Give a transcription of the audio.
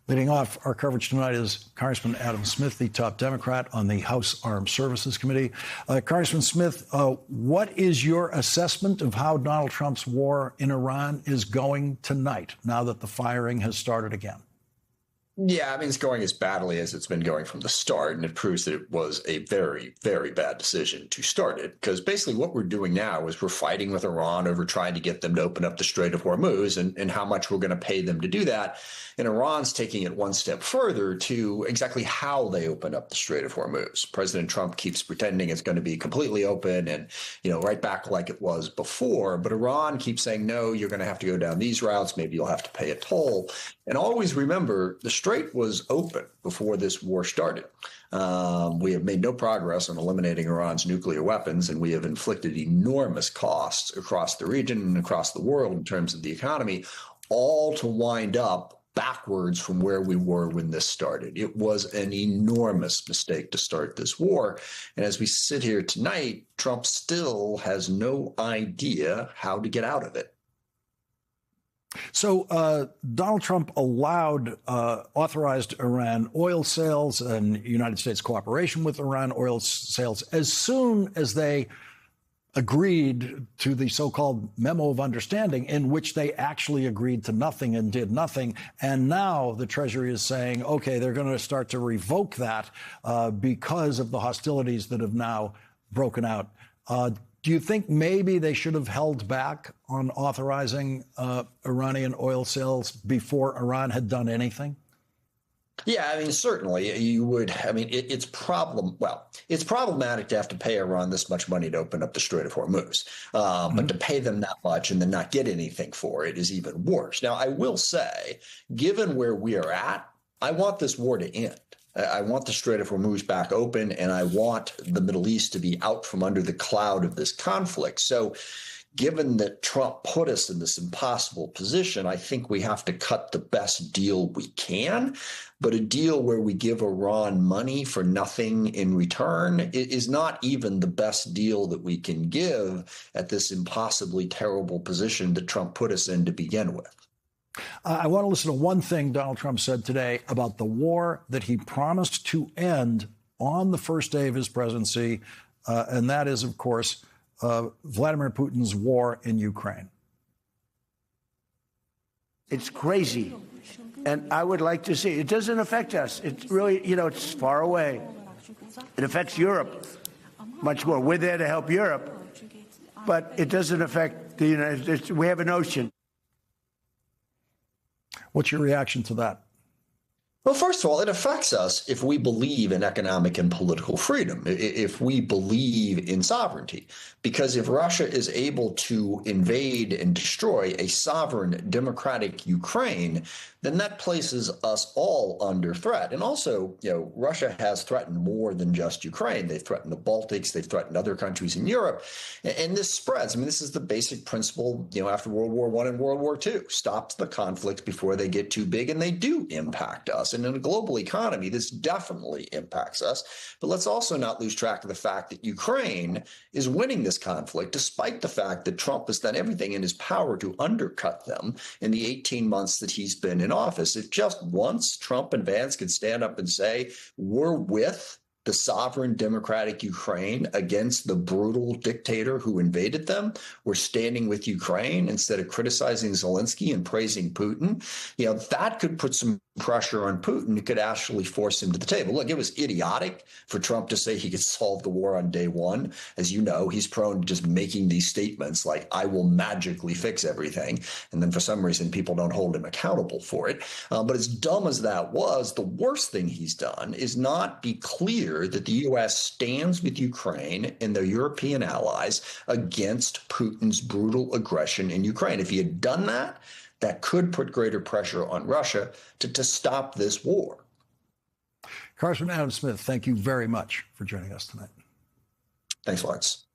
Leading off our coverage tonight is Congressman Adam Smith, the top Democrat on the House Armed Services Committee. Congressman Smith, what is your assessment of how Donald Trump's war in Iran is going tonight, now that the firing has started again? Yeah, I mean, it's going as badly as it's been going from the start, and it proves that it was a very, very bad decision to start it. Because basically what we're doing now is we're fighting with Iran over trying to get them to open up the Strait of Hormuz and how much we're going to pay them to do that. And Iran's taking it one step further to exactly how they open up the Strait of Hormuz. President Trump keeps pretending it's going to be completely open and, right back like it was before. But Iran keeps saying, no, you're going to have to go down these routes. Maybe you'll have to pay a toll. And always remember, the Strait was open before this war started. We have made no progress on eliminating Iran's nuclear weapons, and we have inflicted enormous costs across the region and across the world in terms of the economy, all to wind up backwards from where we were when this started. It was an enormous mistake to start this war. And as we sit here tonight, Trump still has no idea how to get out of it. So Donald Trump authorized Iran oil sales and United States cooperation with Iran oil sales as soon as they agreed to the so-called memo of understanding, in which they actually agreed to nothing and did nothing. And now the Treasury is saying, OK, they're going to start to revoke that because of the hostilities that have now broken out. Do you think maybe they should have held back on authorizing Iranian oil sales before Iran had done anything? Yeah, I mean, certainly you would. I mean, it's problematic to have to pay Iran this much money to open up the Strait of Hormuz. But to pay them that much and then not get anything for it is even worse. Now, I will say, given where we are at, I want this war to end. I want the Strait of Hormuz back open, and I want the Middle East to be out from under the cloud of this conflict. So given that Trump put us in this impossible position, I think we have to cut the best deal we can. But a deal where we give Iran money for nothing in return is not even the best deal that we can give at this impossibly terrible position that Trump put us in to begin with. I want to listen to one thing Donald Trump said today about the war that he promised to end on the first day of his presidency, and that is, of course, Vladimir Putin's war in Ukraine. It's crazy, and I would like to see it. It doesn't affect us. It's really, it's far away. It affects Europe much more. We're there to help Europe, but it doesn't affect the United States. We have an ocean. What's your reaction to that? Well, first of all, it affects us if we believe in economic and political freedom, if we believe in sovereignty. Because if Russia is able to invade and destroy a sovereign, democratic Ukraine, then that places us all under threat. And also, Russia has threatened more than just Ukraine. They've threatened the Baltics. They've threatened other countries in Europe. And this spreads. I mean, this is the basic principle, after World War I and World War II. Stops the conflicts before they get too big, and they do impact us. And in a global economy, this definitely impacts us. But let's also not lose track of the fact that Ukraine is winning this conflict, despite the fact that Trump has done everything in his power to undercut them in the 18 months that he's been in office. If just once Trump and Vance could stand up and say, we're with the sovereign democratic Ukraine against the brutal dictator who invaded them, we're standing with Ukraine instead of criticizing Zelensky and praising Putin, that could put some pressure on Putin. It could actually force him to the table. Look, it was idiotic for Trump to say he could solve the war on day one. As you know, he's prone to just making these statements like, I will magically fix everything. And then for some reason, people don't hold him accountable for it. But as dumb as that was, the worst thing he's done is not be clear that the U.S. stands with Ukraine and their European allies against Putin's brutal aggression in Ukraine. If he had done that, that could put greater pressure on Russia to stop this war. Congressman Adam Smith, thank you very much for joining us tonight. Thanks, Lawrence.